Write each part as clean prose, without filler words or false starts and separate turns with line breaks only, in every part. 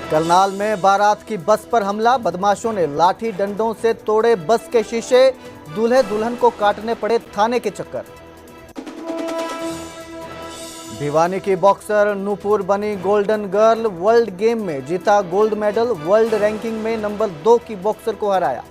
करनाल में बारात की बस पर हमला, बदमाशों ने लाठी डंडों से तोड़े बस के शीशे, दूल्हे दुल्हन को काटने पड़े थाने के चक्कर। भिवानी की बॉक्सर नूपुर बनी गोल्डन गर्ल, वर्ल्ड गेम में जीता गोल्ड मेडल, वर्ल्ड रैंकिंग में नंबर 2 की बॉक्सर को हराया।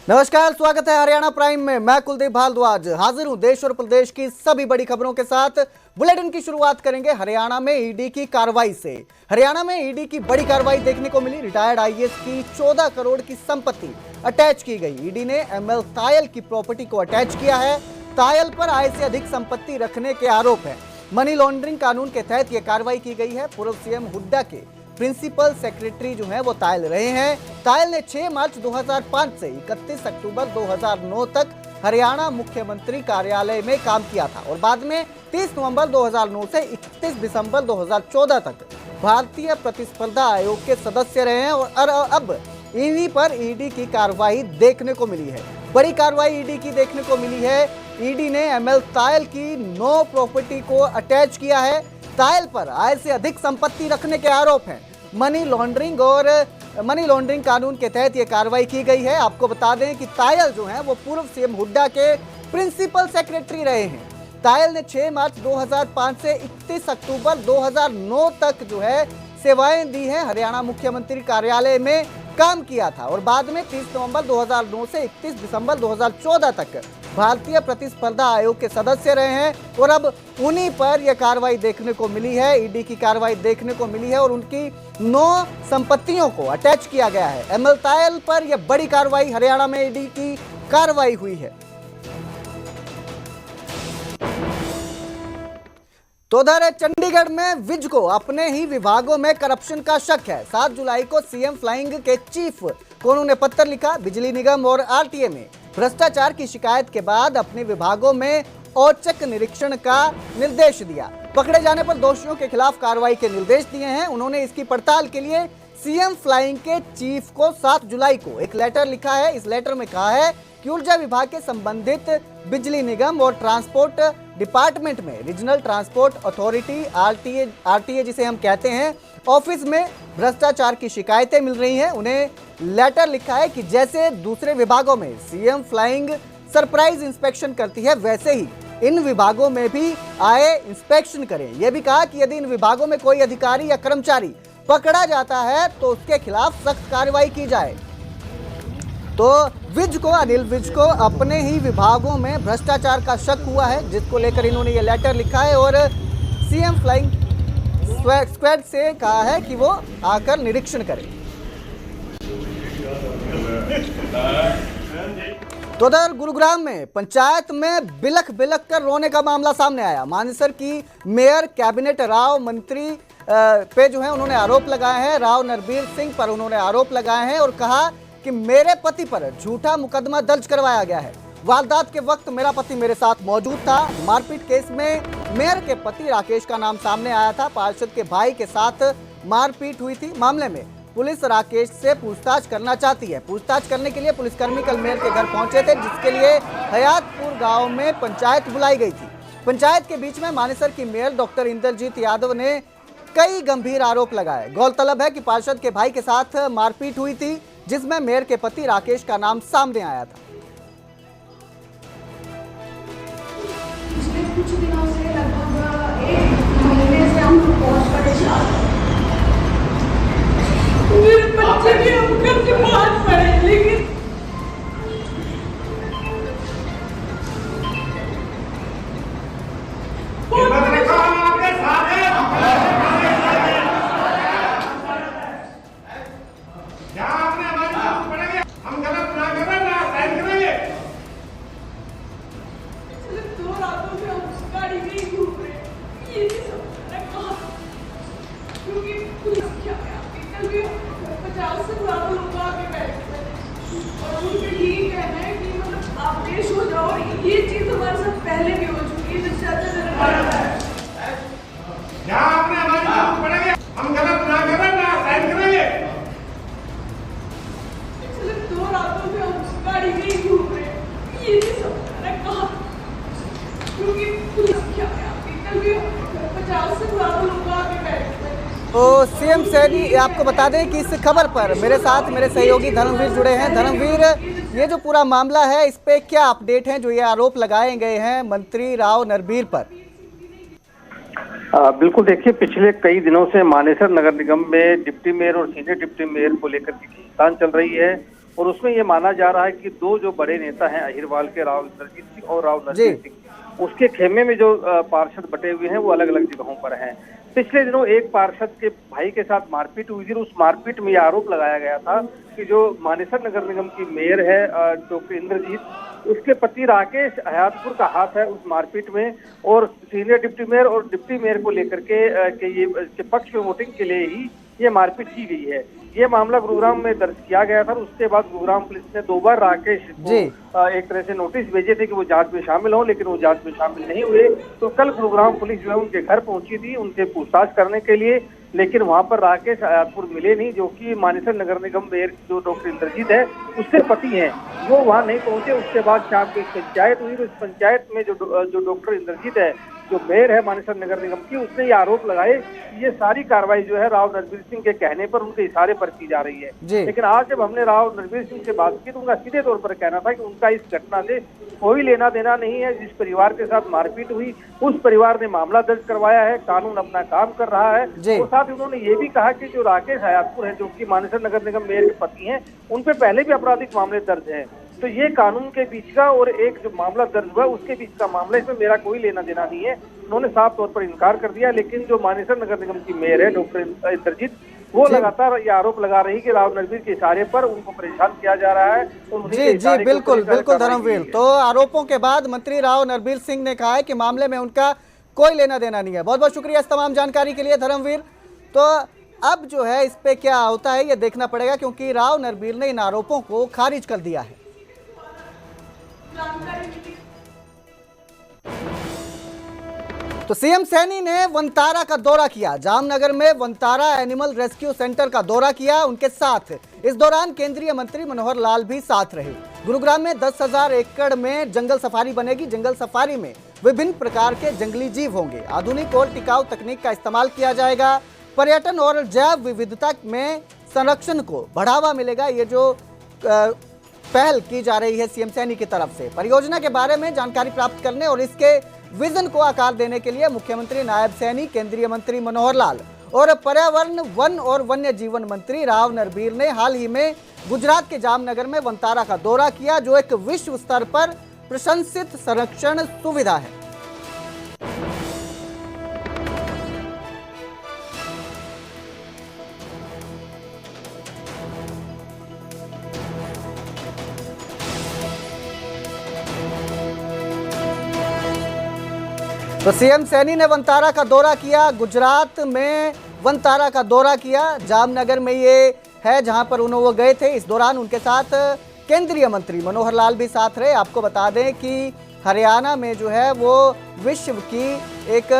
नमस्कार, स्वागत है हरियाणा प्राइम में। मैं कुलदीप भारद्वाज हाजिर हूं देश और प्रदेश की सभी बड़ी खबरों के साथ। बुलेटिन की शुरुआत करेंगे हरियाणा में ईडी की कार्रवाई से। हरियाणा में ईडी की बड़ी कार्रवाई देखने को मिली। रिटायर्ड आईएएस की 14 करोड़ की संपत्ति अटैच की गई। ईडी ने एमएल तायल की प्रॉपर्टी को अटैच किया है। तायल पर आय से अधिक संपत्ति रखने के आरोप है। मनी लॉन्ड्रिंग कानून के तहत यह कार्रवाई की गई है। पूर्व सीएम हुड्डा के प्रिंसिपल सेक्रेटरी जो है वो तायल रहे हैं। तायल ने 6 मार्च 2005 से 31 अक्टूबर 2009 तक हरियाणा मुख्यमंत्री कार्यालय में काम किया था और बाद में 30 नवंबर 2009 से 31 दिसंबर 2014 तक भारतीय प्रतिस्पर्धा आयोग के सदस्य रहे हैं और अब इन्हीं पर ईडी की कार्रवाई देखने को मिली है। बड़ी कार्रवाई ईडी की देखने को मिली है। ईडी ने एमएल तायल की 9 प्रॉपर्टी को अटैच किया है। तायल पर आय से अधिक संपत्ति रखने के आरोप हैं। मनी लॉन्ड्रिंग कानून के तहत यह कार्रवाई की गई है। आपको बता दें कि तायल जो है वो पूर्व सीएम हुड्डा के प्रिंसिपल सेक्रेटरी रहे हैं। तायल ने 6 मार्च 2005 से 31 अक्टूबर 2009 तक जो है सेवाएं दी हैं। हरियाणा मुख्यमंत्री कार्यालय में काम किया था और बाद में 30 नवंबर 2009 से 31 दिसंबर 2014 तक भारतीय प्रतिस्पर्धा आयोग के सदस्य रहे हैं और अब उन्हीं पर यह कार्रवाई देखने को मिली है। ईडी की कार्रवाई देखने को मिली है और उनकी 9 संपत्तियों को अटैच किया गया है। एमएल तायल पर यह बड़ी कार्रवाई हरियाणा में ईडी की कार्रवाई हुई है। तो उधर चंडीगढ़ में विज को अपने ही विभागों में करप्शन का शक है। 7 जुलाई को सीएम फ्लाइंग के चीफ को उन्होंने पत्र लिखा। बिजली निगम और आरटीए में भ्रष्टाचार की शिकायत के बाद अपने विभागों में औचक निरीक्षण का निर्देश दिया। पकड़े जाने पर दोषियों के खिलाफ कार्रवाई के निर्देश दिए हैं। उन्होंने इसकी पड़ताल के लिए सीएम फ्लाइंग के चीफ को 7 जुलाई को एक लेटर लिखा है। इस लेटर में कहा है कि ऊर्जा विभाग के संबंधित बिजली निगम और ट्रांसपोर्ट डिपार्टमेंट में रीजनल ट्रांसपोर्ट अथॉरिटी आरटीए जिसे हम कहते हैं ऑफिस में भ्रष्टाचार की शिकायतें मिल रही हैं। उन्हें लेटर लिखा है कि जैसे दूसरे विभागों में सीएम फ्लाइंग सरप्राइज इंस्पेक्शन करती है वैसे ही इन विभागों में भी आए इंस्पेक्शन करें। यह भी कहा कि यदि इन विभागों में कोई अधिकारी या कर्मचारी पकड़ा जाता है तो उसके खिलाफ सख्त कार्रवाई की जाए। तो अनिल विज को अपने ही विभागों में भ्रष्टाचार का शक हुआ है, जिसको लेकर इन्होंने ये लेटर लिखा है और सीएम फ्लाइंग स्क्वाड से कहा है कि वो आकर निरीक्षण करें। तो उधर गुरुग्राम में पंचायत में बिलख कर रोने का मामला सामने आया। मानेसर की मेयर कैबिनेट राव मंत्री पे जो है उन्होंने आरोप लगाए हैं। राव नरबीर सिंह पर उन्होंने आरोप लगाए हैं और कहा कि मेरे पति पर झूठा मुकदमा दर्ज करवाया गया है। वारदात के वक्त मेरा पति मेरे साथ मौजूद था। मारपीट केस में मेयर के पति राकेश का नाम सामने आया था। पार्षद के भाई के साथ मारपीट हुई थी। मामले में पुलिस राकेश से पूछताछ करना चाहती है। पूछताछ करने के लिए पुलिसकर्मी कल मेयर के घर पहुंचे थे, जिसके लिए हयातपुर गांव में पंचायत बुलाई गई थी। पंचायत के बीच में मानेसर की मेयर डॉक्टर इंद्रजीत यादव ने कई गंभीर आरोप लगाए। गौरतलब है कि पार्षद के भाई के साथ मारपीट हुई थी, जिसमें मेयर के पति राकेश का नाम सामने आया था। पिछले कुछ दिनों से लगभग 1 महीने से हम मेरे बच्चे भी हम घर के बाहर पड़े, लेकिन ये चीज हमारे साथ पहले भी हो चुकी है। जिससे हम गलत ना करें ना साइन करेंगे। पिछले 2 रातों में
गाड़ी में ही घूम रहे हैं। ये नहीं समझ रहा कहाँ, क्योंकि पुलिस क्या है आपकी, कल भी 50 से ज्यादा लोग आगे बैठे हुए हैं।
तो सीएम सैनी, आपको बता दें कि इस खबर पर मेरे साथ मेरे सहयोगी धर्मवीर जुड़े हैं। धर्मवीर, ये जो पूरा मामला है इस पे क्या अपडेट है, जो ये आरोप लगाए गए हैं मंत्री राव नरबीर पर?
बिल्कुल, देखिए पिछले कई दिनों से मानेसर नगर निगम में डिप्टी मेयर और सीनियर डिप्टी मेयर को लेकर के खींचतान चल रही है और उसमें ये माना जा रहा है कि दो जो बड़े नेता हैं अहिरवाल के राव इंद्रजीत सिंह और राव नरबीर सिंह, उसके खेमे में जो पार्षद बटे हुए हैं वो अलग अलग जगहों पर हैं। पिछले दिनों एक पार्षद के भाई के साथ मारपीट हुई थी। उस मारपीट में यह आरोप लगाया गया था कि जो मानेसर नगर निगम की मेयर है डॉक्टर इंद्रजीत, उसके पति राकेश हयातपुर का हाथ है उस मारपीट में और सीनियर डिप्टी मेयर और डिप्टी मेयर को लेकर के ये के पक्ष में वोटिंग के लिए ही ये मारपीट की गई है। ये मामला गुरुग्राम में दर्ज किया गया था। उसके बाद गुरुग्राम पुलिस ने 2 बार राकेश को एक तरह से नोटिस भेजे थे कि वो जांच में शामिल हो, लेकिन वो जांच में शामिल नहीं हुए। तो कल गुरुग्राम पुलिस जो है उनके घर पहुंची थी उनसे पूछताछ करने के लिए, लेकिन वहां पर राकेश हयातपुर मिले नहीं, जो कि मानेसर नगर निगम मेयर जो डॉक्टर इंद्रजीत है उसके पति हैं, वो वहां नहीं पहुंचे। उसके बाद शाम को पंचायत हुई। तो इस पंचायत में जो डॉक्टर इंद्रजीत है, जो मेयर है मानेसर नगर निगम की, उसने ये आरोप लगाए कि ये सारी कार्रवाई जो है राव नरबीर सिंह के कहने पर, उनके इशारे पर की जा रही है। लेकिन आज जब हमने राव नरबीर सिंह से बात की तो उनका सीधे तौर पर कहना था कि उनका इस घटना से कोई लेना देना नहीं है। जिस परिवार के साथ मारपीट हुई उस परिवार ने मामला दर्ज करवाया है, कानून अपना काम कर रहा है। और साथ ही उन्होंने ये भी कहा कि जो राकेश हयातपुर है, जो कि मानेसर नगर निगम मेयर के पति हैं, उन पे पहले भी आपराधिक मामले दर्ज हैं। तो ये कानून के बीच का और एक जो मामला दर्ज हुआ उसके बीच का मामला, इसमें मेरा कोई लेना देना नहीं है। उन्होंने साफ तौर पर इनकार कर दिया। लेकिन जो मानेसर नगर निगम की मेयर है डॉक्टर इंद्रजीत, वो लगातार ये आरोप लगा रही कि राव नरबीर के इशारे पर उनको परेशान किया जा रहा है।
जी बिल्कुल बिल्कुल धर्मवीर। तो आरोपों के बाद मंत्री राव नरबीर सिंह ने कहा है कि मामले में उनका कोई लेना देना नहीं है। बहुत बहुत शुक्रिया इस तमाम जानकारी के लिए धर्मवीर। तो अब जो है इस पे क्या होता है ये देखना पड़ेगा, क्योंकि राव नरबीर ने इन आरोपों को खारिज कर दिया है। तो सीएम सैनी ने वनतारा का दौरा किया। जामनगर में वनतारा एनिमल रेस्क्यू सेंटर का दौरा किया उनके साथ। इस दौरान केंद्रीय मंत्री मनोहर लाल भी साथ रहे। गुरुग्राम में 10,000 एकड़ में जंगल सफारी बनेगी। जंगल सफारी में विभिन्न प्रकार के जंगली जीव होंगे। आधुनिक और टिकाऊ तकनीक का इस्तेमाल किया जाएगा। पर्यटन और जैव विविधता में संरक्षण को बढ़ावा मिलेगा। ये जो पहल की जा रही है सीएम सैनी की तरफ से। परियोजना के बारे में जानकारी प्राप्त करने और इसके विजन को आकार देने के लिए मुख्यमंत्री नायब सैनी, केंद्रीय मंत्री मनोहर लाल और पर्यावरण, वन और वन्य जीवन मंत्री राव नरबीर ने हाल ही में गुजरात के जामनगर में वनतारा का दौरा किया, जो एक विश्व स्तर पर प्रशंसित संरक्षण सुविधा है। तो सीएम सैनी ने वनतारा का दौरा किया। गुजरात में वनतारा का दौरा किया। जामनगर में ये है जहां पर वो गए थे। इस दौरान उनके साथ केंद्रीय मंत्री मनोहर लाल भी साथ रहे। आपको बता दें कि हरियाणा में जो है वो विश्व की एक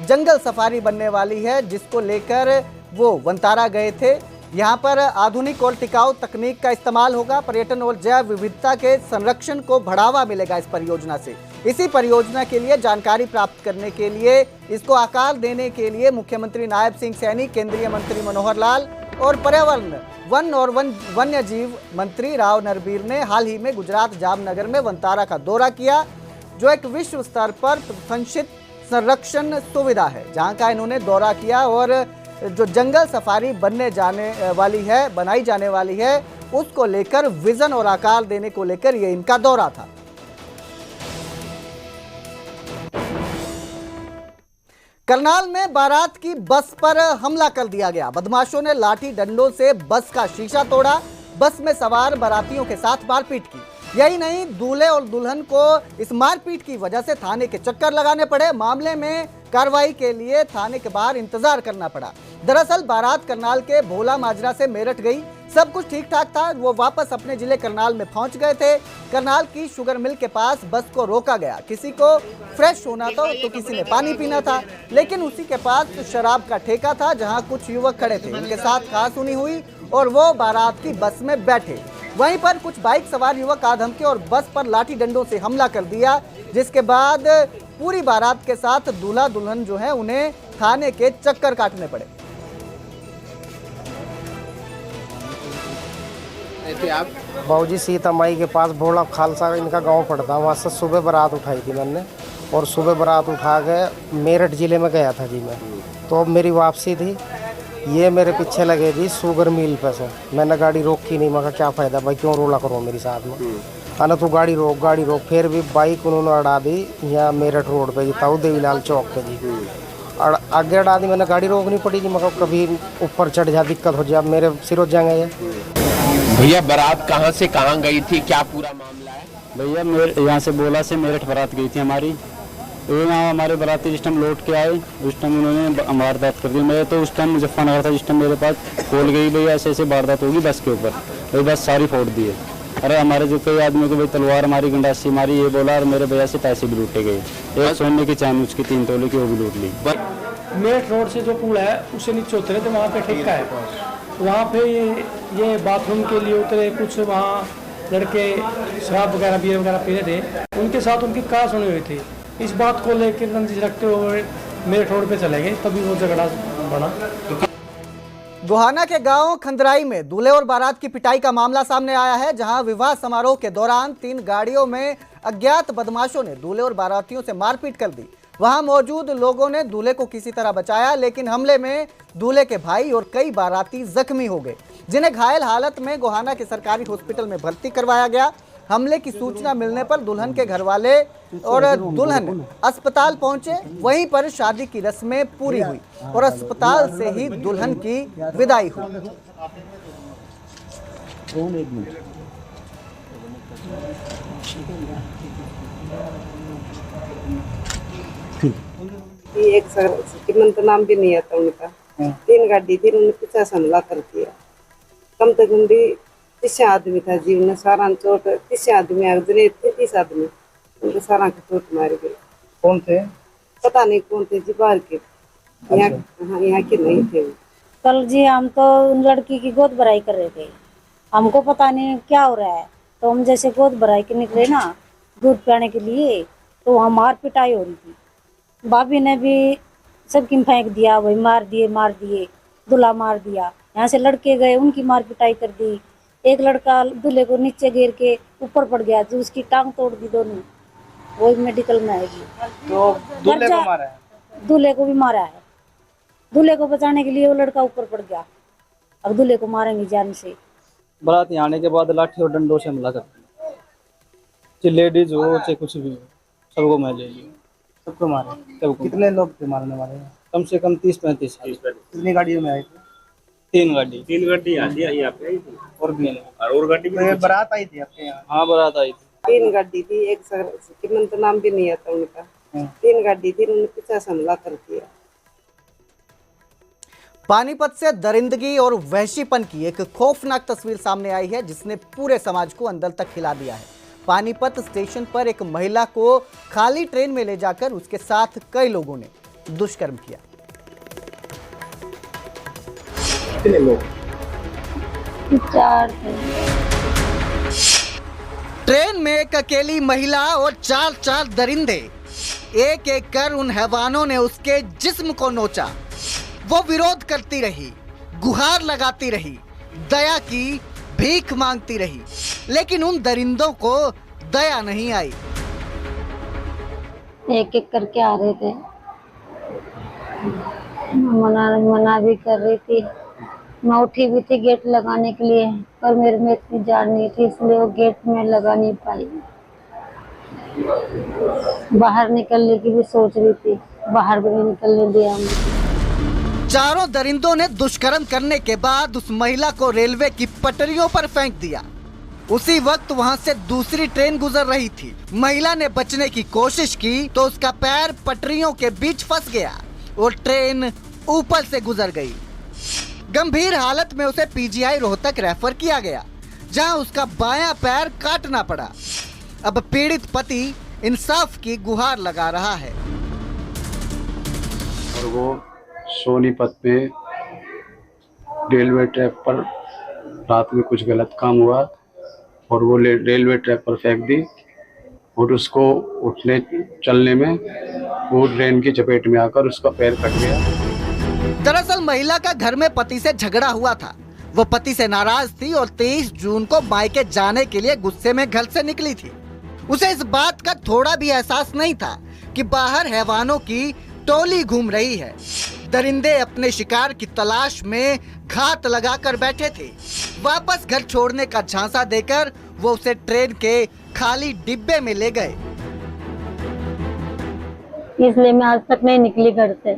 जंगल सफारी बनने वाली है, जिसको लेकर वो वनतारा गए थे। यहाँ पर आधुनिक और टिकाऊ तकनीक का इस्तेमाल होगा। पर्यटन और जैव विविधता के संरक्षण को बढ़ावा मिलेगा इस परियोजना से। इसी परियोजना के लिए जानकारी प्राप्त करने के लिए, इसको आकार देने के लिए मुख्यमंत्री नायब सिंह सैनी, केंद्रीय मंत्री मनोहर लाल और पर्यावरण, वन और वन्य जीव मंत्री राव नरबीर ने हाल ही में गुजरात जामनगर में वनतारा का दौरा किया, जो एक विश्व स्तर पर प्रशंसित संरक्षण सुविधा है, जहां का इन्होंने दौरा किया। और जो जंगल सफारी बनाई जाने वाली है उसको लेकर विजन और आकार देने को लेकर ये इनका दौरा था। करनाल में बारात की बस पर हमला कर दिया गया। बदमाशों ने लाठी डंडों से बस का शीशा तोड़ा। बस में सवार बारातियों के साथ मारपीट की। यही नहीं, दूल्हे और दुल्हन को इस मारपीट की वजह से थाने के चक्कर लगाने पड़े। मामले में कार्रवाई के लिए थाने के बाहर इंतजार करना पड़ा। दरअसल बारात करनाल के भोला माजरा से मेरठ गई। सब कुछ ठीक ठाक था। वो वापस अपने जिले करनाल में पहुंच गए थे। करनाल की शुगर मिल के पास बस को रोका गया। किसी को फ्रेश होना था तो किसी ने पानी पीना था, लेकिन उसी के पास शराब का ठेका था, जहां कुछ युवक खड़े थे। उनके साथ कहासुनी हुई और वो बारात की बस में बैठे। वहीं पर कुछ बाइक सवार युवक आधमके और बस पर लाठी डंडों से हमला कर दिया, जिसके बाद पूरी बारात के साथ दूल्हा दुल्हन जो है उन्हें थाने के चक्कर काटने पड़े।
बाबूजी सीता माई के पास भोला खालसा इनका गांव पड़ता, वहाँ से सुबह बारात उठाई थी मैंने, और सुबह बारात उठा के मेरठ ज़िले में गया था जी मैं। तो अब मेरी वापसी थी, ये मेरे पीछे लगे जी शुगर मिल पे से। मैंने गाड़ी रोकी नहीं, मैं क्या फ़ायदा भाई, क्यों रोला करो मेरे साथ में। ना तू गाड़ी रोक। फिर भी बाइक उन्होंने अड़ा दी यहाँ मेरठ रोड पे जी, ताऊ देवीलाल चौक पे जी। और आगे अड़ा दी, मैंने गाड़ी रोकनी पड़ी जी, मैं कभी ऊपर चढ़ जा दिक्कत हो जाए, मेरे सिर हो जाएंगे ये।
भैया बारात कहाँ से कहाँ गई थी, क्या पूरा मामला है?
भैया यहाँ से बोला से मेरठ बारात गई थी हमारी। तो यहाँ हमारे बाराती जिस टाइम लौट के आए उस टाइम उन्होंने वारदात कर दी। मैं तो उस टाइम मुजफ्फरनगर था, जिस टाइम मेरे पास कॉल गई भैया ऐसे ऐसे वारदात होगी बस के ऊपर, भाई बस सारी फोड़ दिए। अरे हमारे जो कई आदमी को भाई तलवार मारी, गंडासी मारी, ये बोला, और मेरे भैया से पैसे भी लूटे गए। एक सोने की चैन उसकी 3 तोले की वो भी लूट ली।
मेरठ रोड से जो पुल है उससे नीचे उतरे तो वहाँ पे ठेका है, वहाँ पे ये बाथरूम के लिए उतरे। कुछ वहाँ लड़के शराब वगैरह बियर वगैरह पी रहे थे, उनके साथ उनकी कार सुनी हुई थी। इस बात को लेकर रंजिश रखते हुए मेरठ रोड पे चले गए, तभी वो झगड़ा बना।
गोहाना के गांव खंदराई में दूल्हे और बारात की पिटाई का मामला सामने आया है, जहां विवाह समारोह के दौरान 3 गाड़ियों में अज्ञात बदमाशों ने दूल्हे और बारातियों से मारपीट कर दी। वहां मौजूद लोगों ने दूल्हे को किसी तरह बचाया, लेकिन हमले में दूल्हे के भाई और कई बाराती जख्मी हो गए, जिन्हें घायल हालत में गोहाना के सरकारी हॉस्पिटल में भर्ती करवाया गया। हमले की सूचना मिलने पर दुल्हन के घरवाले और दुल्हन अस्पताल पहुंचे। वहीं पर शादी की रस्में पूरी हुई और अस्पताल से ही दुल्हन की विदाई हुई।
एक श्रीमंत नाम भी नहीं आता उनका। 3 गाड़ी थी, उन्होंने 50 हमला कर दिया। कम से कम भी 30 आदमी था जी, उन्हें सारा चोट 30 आदमी आगे 30 आदमी उनके सारा की चोट मार गए।
कौन थे?
पता नहीं कौन थे जी, बाहर के, यहाँ के नहीं थे।
कल जी हम तो उन लड़की की गोद भराई कर रहे थे, हमको पता नहीं क्या हो रहा है, तो हम जैसे गोद भराई के निकले ना दूध पिलाने के लिए, तो वहाँ मार पिटाई हो रही थी। भाभी ने भी सबकी फेंक दिया, वही मार दिए, दूल्हा मार दिया। यहाँ से लड़के गए, उनकी मार पिटाई कर दी। एक लड़का दूल्हे को नीचे गिर के ऊपर पड़ गया, जो उसकी टांग तोड़ दी दोनों, वो मेडिकल में आएगी।
तो दूल्हे को मारा है?
दूल्हे को भी मारा है। दूल्हे को बचाने के लिए वो लड़का ऊपर पड़ गया, अब दूल्हे को मारेंगे जान से।
बारात यहाँ आने के बाद लाठी और डंडों से हमला कर दिया, चाहे लेडीज हो चाहे कुछ भी हो, सबको मैं ले लिया।
सबको मारे? कितने लोग थे मारने वाले?
कम से कम 30-35।
कितनी गाड़ियों में आए थे?
3 गाड़ी।
3 गाड़ी यहाँ पे आई थी
और भी
और गाड़ी भी
बारात आई थी आपके यहाँ?
हाँ बारात आई थी।
3 गाड़ी थी, एक श्रीमंत नाम भी नहीं आता उनका। 3 गाड़ी थी, उन्होंने 50 हमला कर दिया।
पानीपत से दरिंदगी और वहशीपन की एक खौफनाक तस्वीर सामने आई है, जिसने पूरे समाज को अंदर तक हिला दिया है। पानीपत स्टेशन पर एक महिला को खाली ट्रेन में ले जाकर उसके साथ कई लोगों ने दुष्कर्म किया।
कितने लोग?
4 थे।
ट्रेन में एक अकेली महिला और 4 दरिंदे, एक एक कर उन हैवानों ने उसके जिस्म को नोचा। वो विरोध करती रही, गुहार लगाती रही, दया की भीख मांगती रही, लेकिन उन दरिंदों को दया नहीं आई।
एक एक करके आ रहे थे, मना भी कर रही थी। मैं उठी भी थी गेट लगाने के लिए, पर मेरे में इतनी जान नहीं थी, इसलिए वो गेट में लगा नहीं पाई। बाहर निकलने की भी सोच रही थी, बाहर भी नहीं निकलने दिया मुझे।
4 दरिंदों ने दुष्कर्म करने के बाद उस महिला को रेलवे की पटरियों पर फेंक दिया। उसी वक्त वहां से दूसरी ट्रेन गुजर रही थी। महिला ने बचने की कोशिश की तो उसका पैर पटरियों के बीच फंस गया और ट्रेन ऊपर से गुजर गई। गंभीर हालत में उसे पीजीआई रोहतक रेफर किया गया, जहां उसका बायां पैर काटना पड़ा। अब पीड़ित पति इंसाफ की गुहार लगा रहा है।
और वो सोनीपत में रेलवे ट्रैक पर रात में कुछ गलत काम हुआ और वो रेलवे ट्रैक पर फेंक दी और उसको उठने चलने में वो ट्रेन की चपेट में आकर उसका पैर कट गया।
दरअसल महिला का घर में पति से झगड़ा हुआ था। वो पति से नाराज थी और 23 जून को मायके जाने के लिए गुस्से में घर से निकली थी। उसे इस बात का थोड़ा भी एहसास नहीं था कि बाहर हैवानों की टोली घूम रही है। दरिंदे अपने शिकार की तलाश में घात लगाकर बैठे थे। वापस घर छोड़ने का झांसा देकर वो उसे ट्रेन के खाली डिब्बे में ले गए।
इसलिए मैं आज तक नहीं निकली घर से।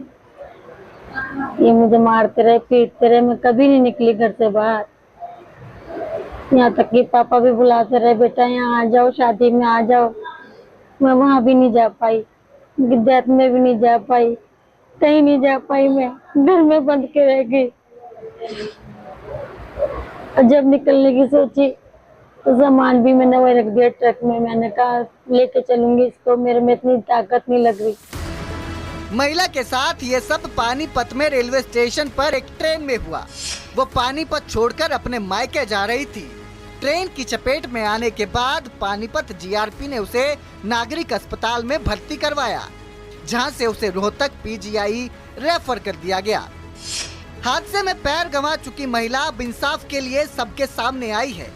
ये मुझे मारते रहे, पीटते रहे, मैं कभी नहीं निकली घर से बाहर। यहाँ तक कि पापा भी बुलाते रहे, बेटा यहाँ आ जाओ, शादी में आ जाओ। मैं वहाँ भी नहीं जा पाई, विद्यार्थ में भी नहीं जा पाई, कहीं नहीं जा पाई। मैं घर में बंद के रह गई। जब निकलने की सोची तो सामान भी मैंने वही रख दिया ट्रक में। मैंने कहा लेके चलूंगी इसको, मेरे में इतनी ताकत नहीं लग रही।
महिला के साथ ये सब पानीपत में रेलवे स्टेशन पर एक ट्रेन में हुआ। वो पानीपत छोड़कर अपने मायके जा रही थी। ट्रेन की चपेट में आने के बाद पानीपत जीआरपी ने उसे नागरिक अस्पताल में भर्ती करवाया, जहां से उसे रोहतक पीजीआई रेफर कर दिया गया। हादसे में पैर गंवा चुकी महिला अब इंसाफ के लिए सबके सामने आई है।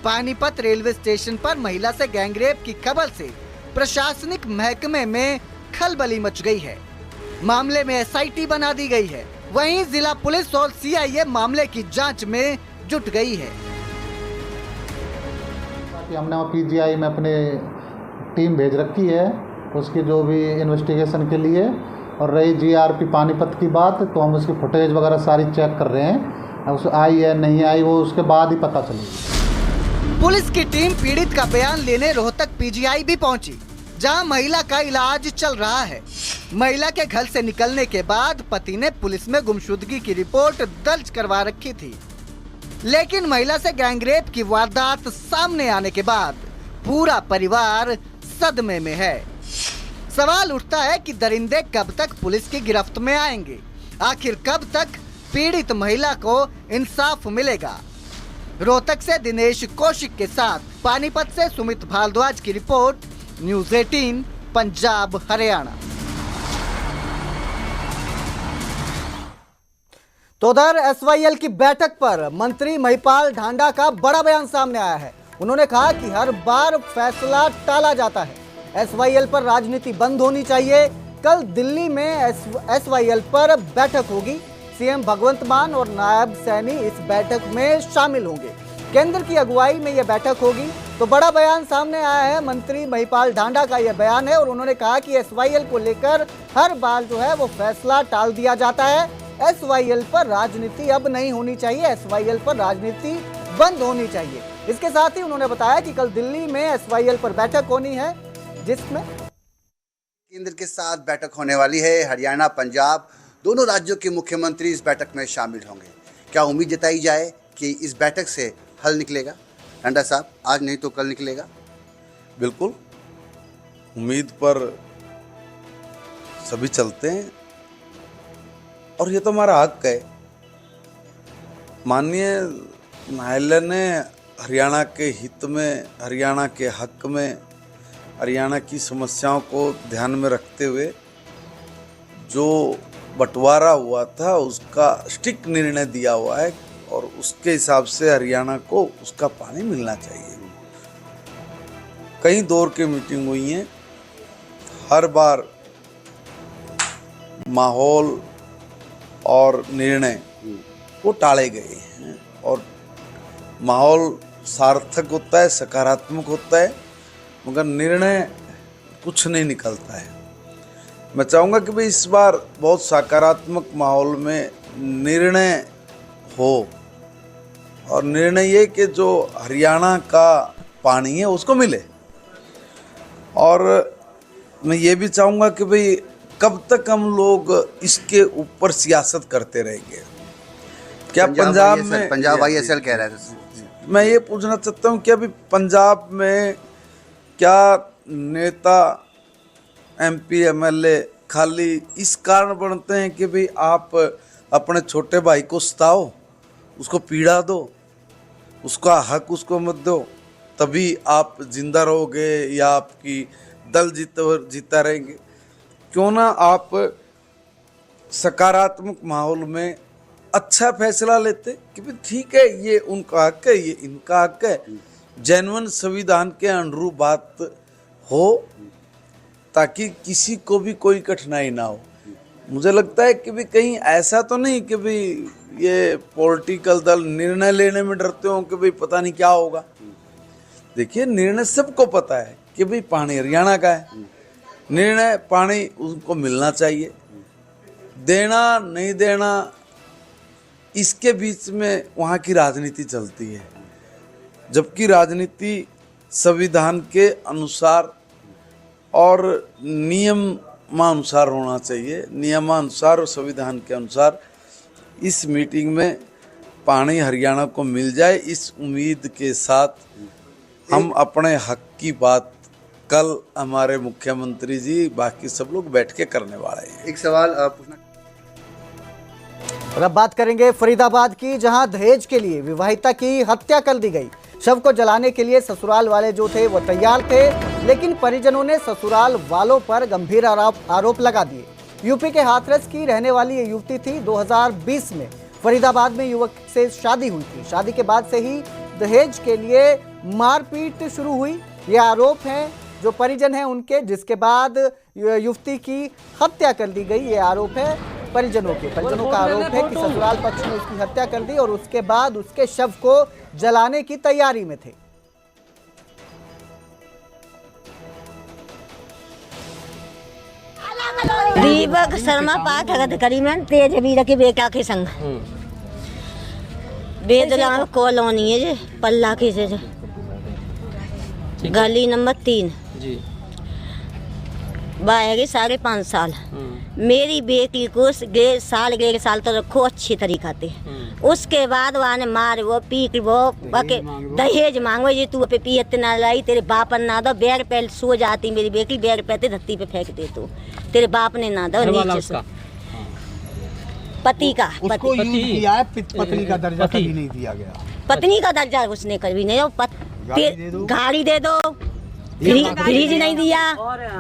पानीपत रेलवे स्टेशन पर महिला से गैंगरेप की खबर से प्रशासनिक महकमे में खलबली मच गई है। मामले में एसआईटी बना दी गई है। वहीं जिला पुलिस और सीआईए मामले की जांच में जुट गई है।
हमने पीजीआई में अपने टीम भेज रखी है उसकी जो भी इन्वेस्टिगेशन के लिए। और रही जीआरपी पानीपत की बात, तो हम उसकी फुटेज वगैरह सारी चेक कर रहे हैं। उस आई है नहीं आई वो उसके बाद ही पता चलेगी।
पुलिस की टीम पीड़ित का बयान लेने रोहतक पीजीआई भी पहुंची, जहां महिला का इलाज चल रहा है। महिला के घर से निकलने के बाद पति ने पुलिस में गुमशुदगी की रिपोर्ट दर्ज करवा रखी थी, लेकिन महिला से गैंगरेप की वारदात सामने आने के बाद पूरा परिवार सदमे में है। सवाल उठता है कि दरिंदे कब तक पुलिस की गिरफ्त में आएंगे? आखिर कब तक पीड़ित महिला को इंसाफ मिलेगा? रोहतक से दिनेश कौशिक के साथ पानीपत से सुमित भारद्वाज की रिपोर्ट, न्यूज़ 18 पंजाब हरियाणा। तो उधर एसवाईएल की बैठक पर मंत्री महिपाल ढांडा का बड़ा बयान सामने आया है। उन्होंने कहा कि हर बार फैसला टाला जाता है। एसवाईएल पर राजनीति बंद होनी चाहिए। कल दिल्ली में एसवाईएल पर बैठक होगी। सीएम भगवंत मान और नायब सैनी इस बैठक में शामिल होंगे। केंद्र की अगुवाई में यह बैठक होगी। तो बड़ा बयान सामने आया है। मंत्री महिपाल ढांडा का यह बयान है और उन्होंने कहा कि एसवाईएल को लेकर हर बार जो है वो फैसला टाल दिया जाता है। एसवाईएल पर राजनीति अब नहीं होनी चाहिए, एसवाईएल पर राजनीति बंद होनी चाहिए। इसके साथ ही उन्होंने बताया कि कल दिल्ली में एसवाईएल पर बैठक होनी है, जिसमें
केंद्र के साथ बैठक होने वाली है। हरियाणा, पंजाब दोनों राज्यों के मुख्यमंत्री इस बैठक में शामिल होंगे। क्या उम्मीद जताई जाए कि इस बैठक से हल निकलेगा? ढांडा साहब, आज नहीं तो कल निकलेगा।
बिल्कुल, उम्मीद पर सभी चलते हैं और ये तो हमारा हक है। माननीय न्यायालय ने हरियाणा के हित में, हरियाणा के हक में, हरियाणा की समस्याओं को ध्यान में रखते हुए जो बंटवारा हुआ था उसका स्ट्रिक्ट निर्णय दिया हुआ है और उसके हिसाब से हरियाणा को उसका पानी मिलना चाहिए। कई दौर की मीटिंग हुई हैं, हर बार माहौल और निर्णय वो टाले गए हैं और माहौल सार्थक होता है, सकारात्मक होता है, मगर निर्णय कुछ नहीं निकलता है। मैं चाहूँगा कि भाई इस बार बहुत सकारात्मक माहौल में निर्णय हो और निर्णय ये कि जो हरियाणा का पानी है उसको मिले। और मैं ये भी चाहूँगा कि भाई कब तक हम लोग इसके ऊपर सियासत करते रहेंगे? क्या पंजाब में
पंजाब ISL कह रहा है।
मैं ये पूछना चाहता हूँ कि अभी पंजाब में क्या नेता MP MLA खाली इस कारण बनते हैं कि भाई आप अपने छोटे भाई को सताओ, उसको पीड़ा दो, उसका हक उसको मत दो? तभी आप जिंदा रहोगे या आपकी दल जीता रहेंगे। क्यों ना आप सकारात्मक माहौल में अच्छा फैसला लेते कि भाई ठीक है, ये उनका हक है, ये इनका हक है, जेन्युइन संविधान के अनुरूप बात हो ताकि किसी को भी कोई कठिनाई ना हो। मुझे लगता है कि भी कहीं ऐसा तो नहीं कि भी ये पॉलिटिकल दल निर्णय लेने में डरते हो कि भाई पता नहीं क्या होगा। देखिए, निर्णय सबको पता है कि भाई पानी हरियाणा का है, निर्णय पानी उनको मिलना चाहिए, देना नहीं देना इसके बीच में वहाँ की राजनीति चलती है, जबकि राजनीति संविधान के अनुसार और नियमानुसार होना चाहिए। नियमानुसार और संविधान के अनुसार इस मीटिंग में पानी हरियाणा को मिल जाए, इस उम्मीद के साथ हम अपने हक की बात कल हमारे मुख्यमंत्री जी बाकी सब लोग बैठ के करने वाले हैं।
एक सवाल पूछना।
और अब बात करेंगे फरीदाबाद की, जहां दहेज के लिए विवाहिता की हत्या कर दी गई। शव को जलाने के लिए ससुराल वाले जो थे वो तैयार थे, लेकिन परिजनों ने ससुराल वालों पर गंभीर आरोप लगा दिए। यूपी के हाथरस की रहने वाली ये युवती थी। 2020 में फरीदाबाद में युवक से शादी हुई थी। शादी के बाद से ही दहेज के लिए मारपीट शुरू हुई। ये आरोप हैं जो परिजन हैं उनके, जिसके बाद युवती की हत्या कर दी गई। ये आरोप है परिजनों का आरोप है कि ससुराल पक्ष ने उसकी हत्या कर दी और उसके बाद उसके शव को जलाने की तैयारी में थे।
दीपक शर्मा पाठ करी मैं तेज वीर के बेटा के संग बेदगांव कॉलोनी है जे पल्ला की से गली नंबर 3 जी। बाएगी 5.5 साल। मेरी बेटी को डेढ़ साल तो रखो अच्छी तरीका से। उसके बाद वाने मार वो पीक वो बाके दहेज मांगो जी तू पे पियत ना लाई तेरे बाप ना दो बेड पे सो जाती मेरी बेटी बेड पे धरती पे फेंक दे तू तेरे बाप ने ना दो नीचे से पति का
पत्नी का दर्जा कभी नहीं दिया गया।
पत्नी का दर्जा उसने कभी नहीं। गाड़ी दे दो फ्रीज नहीं दिया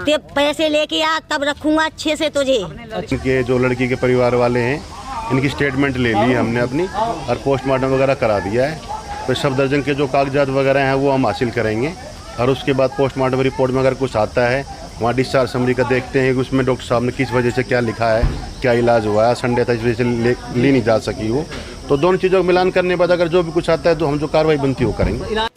ते पैसे लेके आ तब रखूंगा अच्छे से तुझे।
इनके जो लड़की के परिवार वाले हैं इनकी स्टेटमेंट ले ली हमने अपनी और पोस्टमार्टम वगैरह करा दिया है। तो सब दर्जन के जो कागजात वगैरह हैं वो हम हासिल करेंगे और उसके बाद पोस्टमार्टम रिपोर्ट में अगर कुछ आता है वहाँ डिस्चार्ज समरी का देखते हैं कि उसमें डॉक्टर साहब ने किस वजह से क्या लिखा है, क्या इलाज हुआ है, संडे था इस वजह से ली नहीं जा सकी वो। तो दोनों चीज़ों का मिलान करने के बाद अगर जो भी कुछ आता है तो हम जो कार्रवाई बनती है वो करेंगे।